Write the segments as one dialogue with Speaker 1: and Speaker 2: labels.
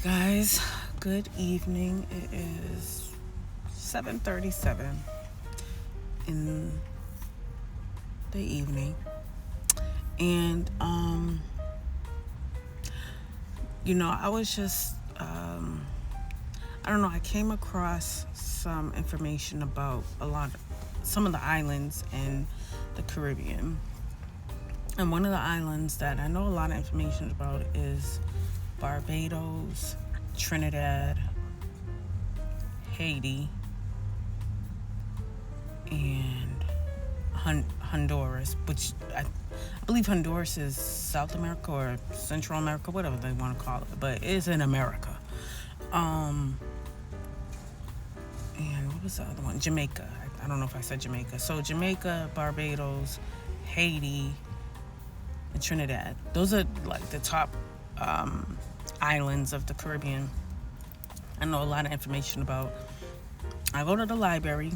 Speaker 1: Guys, good evening. It is 7:37 in the evening. And I was just I don't know, I came across some information about some of the islands in the Caribbean. And one of the islands that I know a lot of information about is Barbados, Trinidad, Haiti, and Honduras, which I believe Honduras is South America or Central America, whatever they want to call it, but it's in America. And what was the other one? Jamaica. I don't know if I said Jamaica. So Jamaica, Barbados, Haiti, and Trinidad. Those are like the top islands of the Caribbean. I know a lot of information about. I go to the library,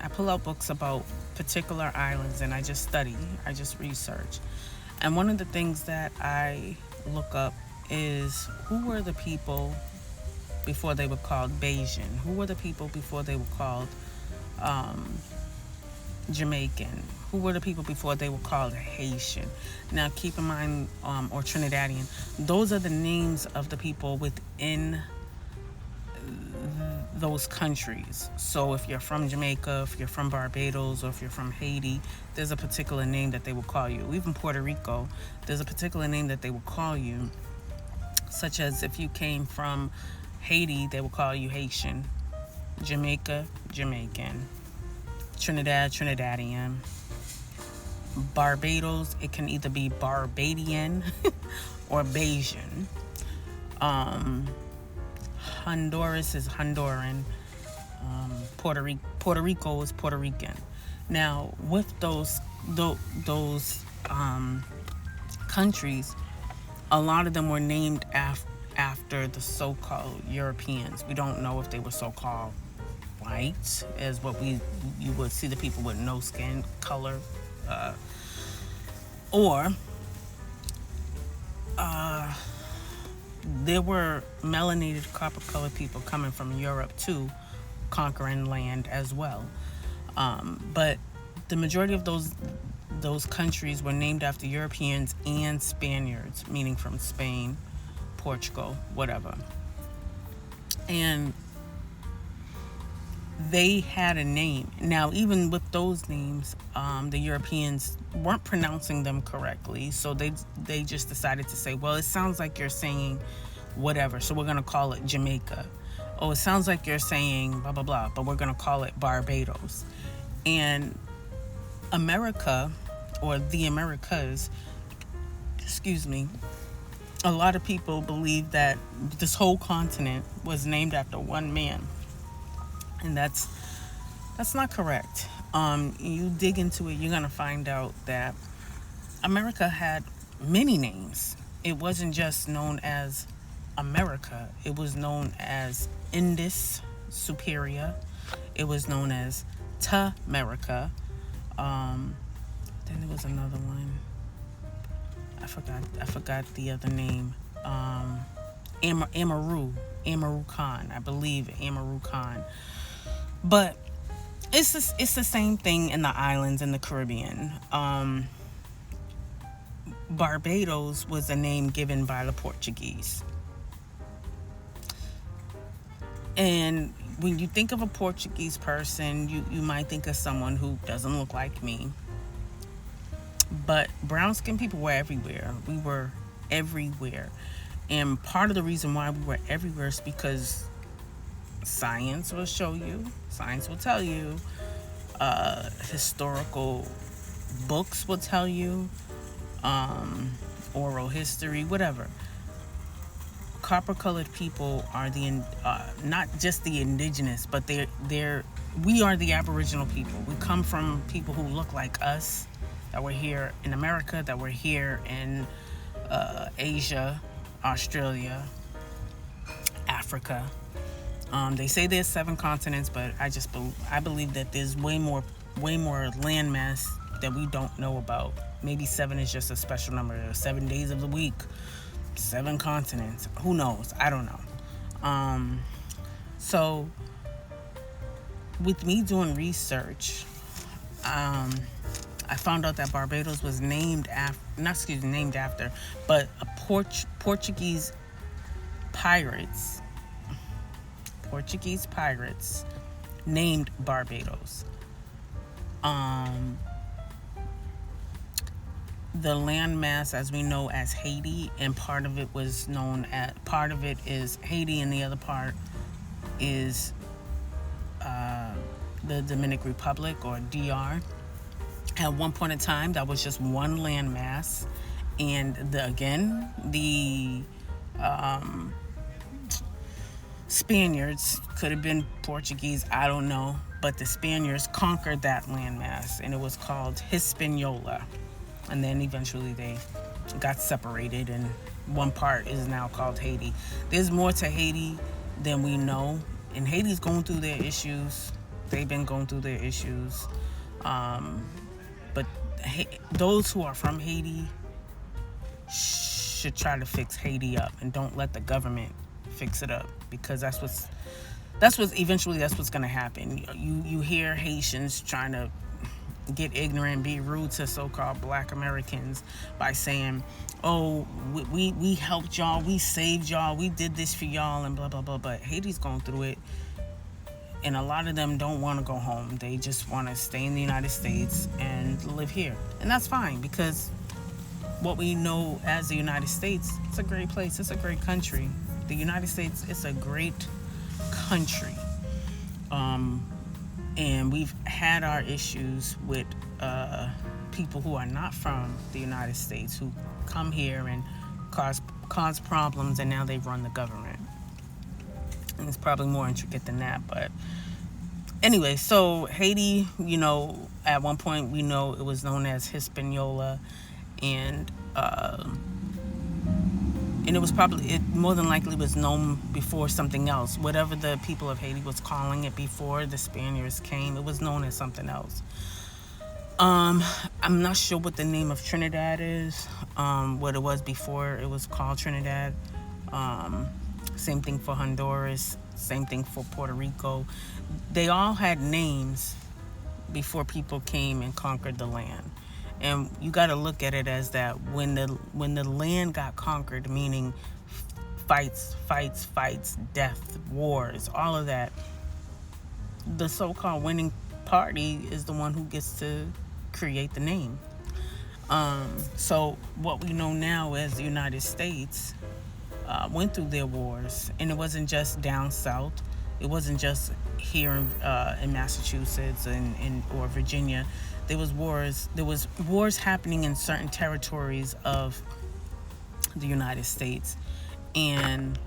Speaker 1: I pull out books about particular islands, and I just study, I just research. And one of the things that I look up is who were the people before they were called Bajan? Who were the people before they were called Jamaican? Who were the people before they were called Haitian? Now, keep in mind, or Trinidadian, those are the names of the people within those countries. So if you're from Jamaica, if you're from Barbados, or if you're from Haiti, there's a particular name that they will call you. Even Puerto Rico, there's a particular name that they will call you, such as if you came from Haiti, they will call you Haitian. Jamaica, Jamaican. Trinidad, Trinidadian. Barbados, it can either be Barbadian or Bajan. Honduras is Honduran. Puerto Rico is Puerto Rican. Now, with those countries, a lot of them were named after the so-called Europeans. We don't know if they were so-called white, as what you would see the people with no skin color, or there were melanated, copper-colored people coming from Europe too, conquering land as well. But the majority of those countries were named after Europeans and Spaniards, meaning from Spain, Portugal, whatever. And they had a name. Now, even with those names, the Europeans weren't pronouncing them correctly, so they just decided to say, well, it sounds like you're saying whatever, so we're going to call it Jamaica. Oh, it sounds like you're saying blah, blah, blah, but we're going to call it Barbados. And America, or the Americas, a lot of people believe that this whole continent was named after one man. And that's not correct. You dig into it, you're going to find out that America had many names. It wasn't just known as America. It was known as Indus Superior. It was known as Tamerica. Then there was another one. I forgot the other name. Amaru Khan. I believe Amaru Khan. But it's the same thing in the islands in the Caribbean. Barbados was a name given by the Portuguese. And when you think of a Portuguese person, you might think of someone who doesn't look like me. But brown-skinned people were everywhere. We were everywhere. And part of the reason why we were everywhere is because science will show you, science will tell you, historical books will tell you, oral history, whatever. Copper-colored people are not just the indigenous, but we are the Aboriginal people. We come from people who look like us, that were here in America, that were here in Asia, Australia, Africa. They say there's 7 continents, but I believe that there's way more landmass that we don't know about. Maybe 7 is just a special number. 7 days of the week, 7 continents. Who knows? I don't know. So with me doing research, I found out that Barbados was named after, not excuse me, named after, but a Portuguese pirates, Portuguese pirates named Barbados. Um, the landmass, as we know, as Haiti, and part of it was known as, part of it is Haiti, and the other part is the Dominican Republic, or DR. At one point in time, that was just one landmass, and the Spaniards, could have been Portuguese, I don't know, but the Spaniards conquered that landmass, and it was called Hispaniola. And then eventually they got separated, and one part is now called Haiti. There's more to Haiti than we know, and Haiti's going through their issues. They've been going through their issues. But those who are from Haiti should try to fix Haiti up, and don't let the government fix it up, because that's what's going to happen. You hear Haitians trying to get ignorant, be rude to so-called Black Americans by saying, "Oh, we helped y'all, we saved y'all, we did this for y'all," and blah blah blah. But Haiti's going through it, and a lot of them don't want to go home. They just want to stay in the United States and live here, and that's fine, because what we know as the United States, it's a great place, it's a great country. The United States is a great country. And we've had our issues with people who are not from the United States, who come here and cause problems, and now they run the government. And it's probably more intricate than that, but anyway, so Haiti, at one point we know it was known as Hispaniola, and it was more than likely was known before something else. Whatever the people of Haiti was calling it before the Spaniards came, it was known as something else. I'm not sure what the name of Trinidad is, what it was before it was called Trinidad. Same thing for Honduras, same thing for Puerto Rico. They all had names before people came and conquered the land. And you got to look at it as that when the land got conquered, meaning fights, death, wars, all of that, the so-called winning party is the one who gets to create the name. So what we know now as the United States went through their wars, and it wasn't just down south. It wasn't just here in Massachusetts or Virginia. There was wars happening in certain territories of the United States. And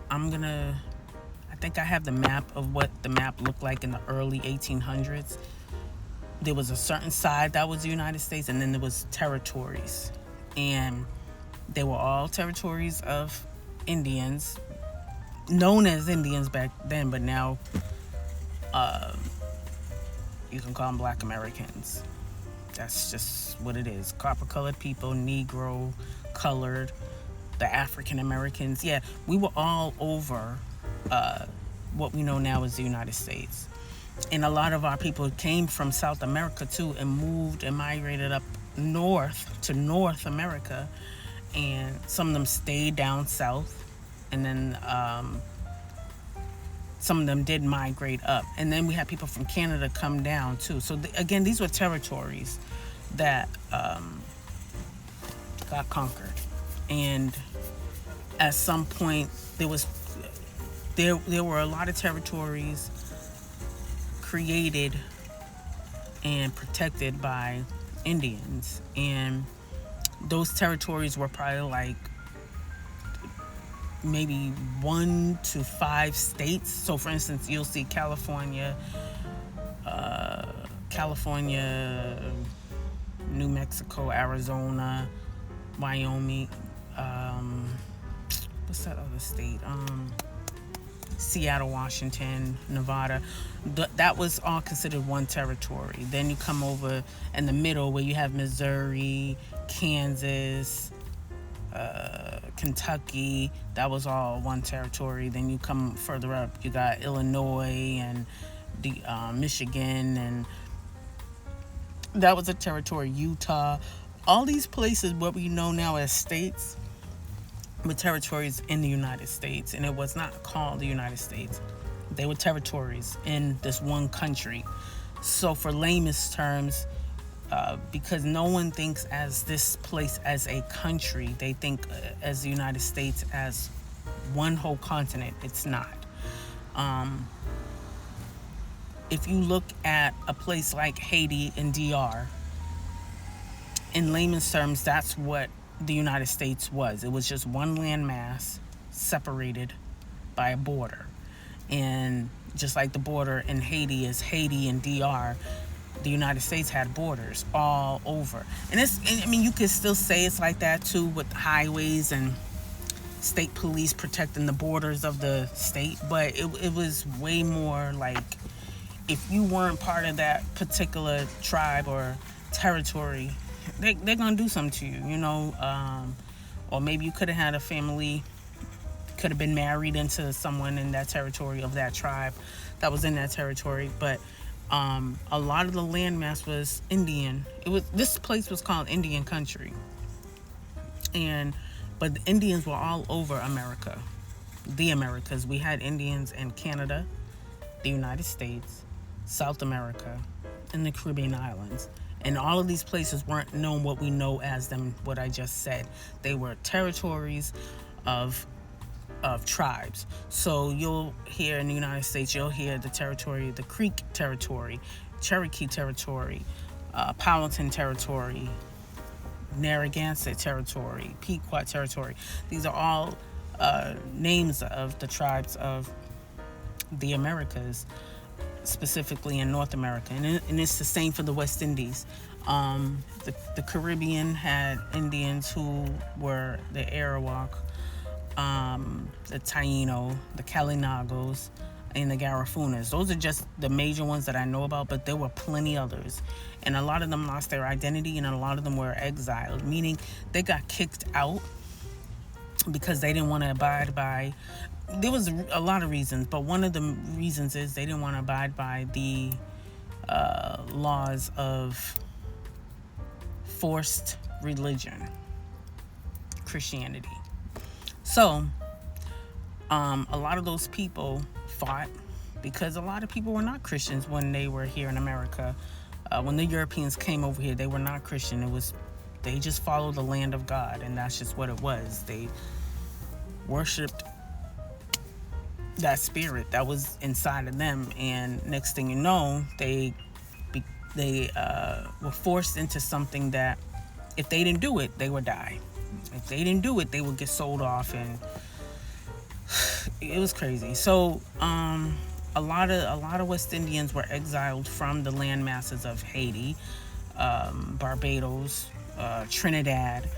Speaker 1: I think I have the map of what the map looked like in the early 1800s. There was a certain side that was the United States, and then there was territories. And they were all territories of Indians, known as Indians back then, but now you can call them Black Americans. That's just what it is. Copper-colored people, Negro, colored, the African Americans. Yeah, we were all over what we know now as the United States. And a lot of our people came from South America too, and moved and migrated up north to North America. And some of them stayed down south, and then some of them did migrate up. And then we had people from Canada come down too. So again, these were territories that got conquered. And at some point there were a lot of territories created and protected by Indians. And those territories were probably like maybe 1 to 5 states. So for instance, you'll see California, New Mexico, Arizona, Wyoming, what's that other state? Seattle, Washington, Nevada. That was all considered one territory. Then you come over in the middle where you have Missouri, Kansas, Kentucky, that was all one territory. Then you come further up, you got Illinois and the Michigan, and that was a territory. Utah, all these places, what we know now as states, were territories in the United States, and it was not called the United States. They were territories in this one country. So, for layman's terms, because no one thinks as this place as a country, they think as the United States as one whole continent. It's not. If you look at a place like Haiti and DR, in layman's terms, that's what the United States was. It was just one landmass separated by a border. And just like the border in Haiti is Haiti and DR, the United States had borders all over. And you could still say it's like that too, with highways and state police protecting the borders of the state. But it was way more like, if you weren't part of that particular tribe or territory, they're gonna do something to you, or maybe you could have had a family, could have been married into someone in that territory of that tribe that was in that territory. But a lot of the landmass was Indian. This place was called Indian country, but the Indians were all over America, the Americas. We had Indians in Canada, the United States, South America, and the Caribbean islands. And all of these places weren't known what we know as them, what I just said. They were territories of tribes. So you'll hear in the United States, you'll hear the territory, the Creek territory, Cherokee territory, Powhatan territory, Narragansett territory, Pequot territory. These are all names of the tribes of the Americas, specifically in North America. And it's the same for the West Indies. The Caribbean had Indians who were the Arawak, the Taino, the Kalinagos, and the Garafunas. Those are just the major ones that I know about, but there were plenty others. And a lot of them lost their identity, and a lot of them were exiled, meaning they got kicked out because they didn't want to abide by... There was a lot of reasons, but one of the reasons is they didn't want to abide by the laws of forced religion, Christianity. So, a lot of those people fought because a lot of people were not Christians when they were here in America. When the Europeans came over here, they were not Christian. They just followed the land of God, and that's just what it was. They worshipped that spirit that was inside of them, and next thing you know, they were forced into something that if they didn't do it, they would die. If they didn't do it, they would get sold off, and it was crazy. So a lot of West Indians were exiled from the land masses of Haiti, Barbados, Trinidad,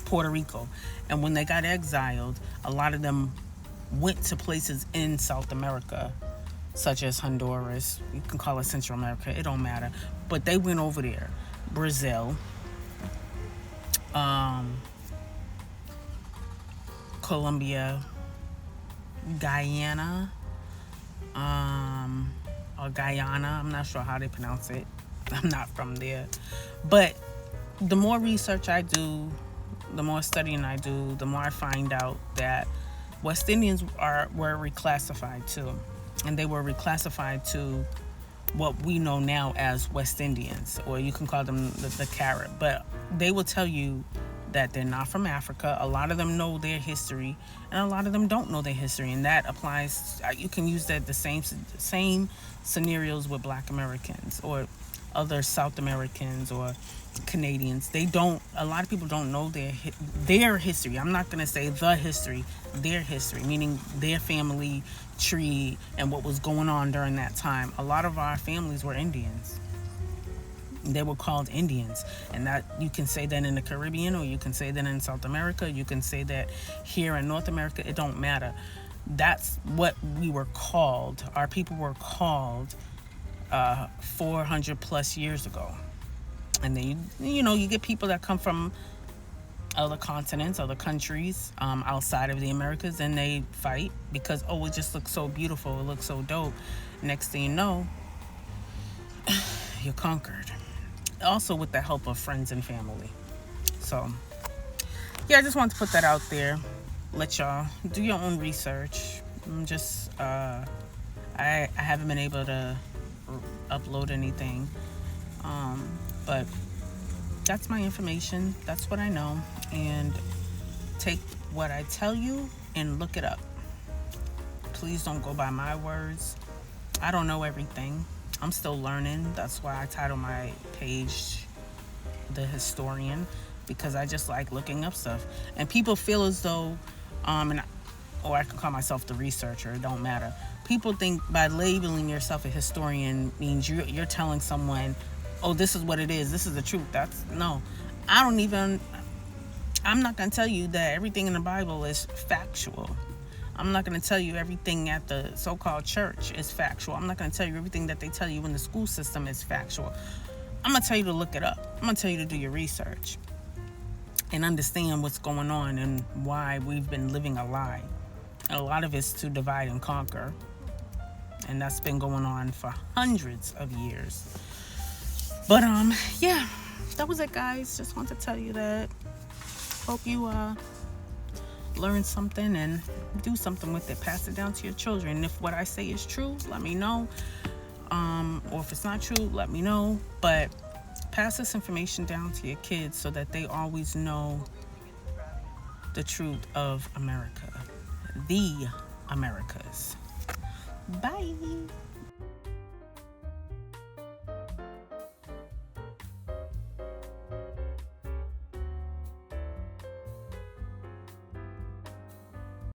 Speaker 1: Puerto Rico. And when they got exiled, a lot of them went to places in South America, such as Honduras. You can call it Central America, it don't matter. But they went over there. Brazil, Colombia, Guyana, or Guyana. I'm not sure how they pronounce it. I'm not from there. But the more research I do, the more studying I do, the more I find out that West Indians were reclassified too. And they were reclassified to what we know now as West Indians, or you can call them the Carib. But they will tell you that they're not from Africa. A lot of them know their history, and a lot of them don't know their history. And that applies, you can use that the same scenarios with Black Americans or other South Americans or Canadians. A lot of people don't know their history. I'm not going to say the history, their history, meaning their family tree and what was going on during that time. A lot of our families were Indians. They were called Indians, and that you can say that in the Caribbean, or you can say that in South America, you can say that here in North America. It don't matter. That's what we were called. Our people were called 400 plus years ago. And then you get people that come from other continents, other countries outside of the Americas, and they fight because, oh, it just looks so beautiful, it looks so dope. Next thing you know, you're conquered. Also, with the help of friends and family. So, yeah, I just wanted to put that out there. Let y'all do your own research. I'm just, I haven't been able to upload anything, but that's my information. That's what I know, and take what I tell you and look it up. Please don't go by my words. I don't know everything. I'm still learning. That's why I title my page The Historian, because I just like looking up stuff. And people feel as though, or I can call myself the researcher, it don't matter. People think by labeling yourself a historian means you're telling someone, oh, this is what it is, this is the truth. That's no. I'm not going to tell you that everything in the Bible is factual. I'm not going to tell you everything at the so-called church is factual. I'm not going to tell you everything that they tell you in the school system is factual. I'm going to tell you to look it up. I'm going to tell you to do your research and understand what's going on and why we've been living a lie. And a lot of it's to divide and conquer. And that's been going on for hundreds of years. But, yeah, that was it, guys. Just want to tell you that. Hope you, learn something and do something with it. Pass it down to your children. And if what I say is true, let me know. Or if it's not true, let me know. But pass this information down to your kids so that they always know the truth of America. The Americas. Bye.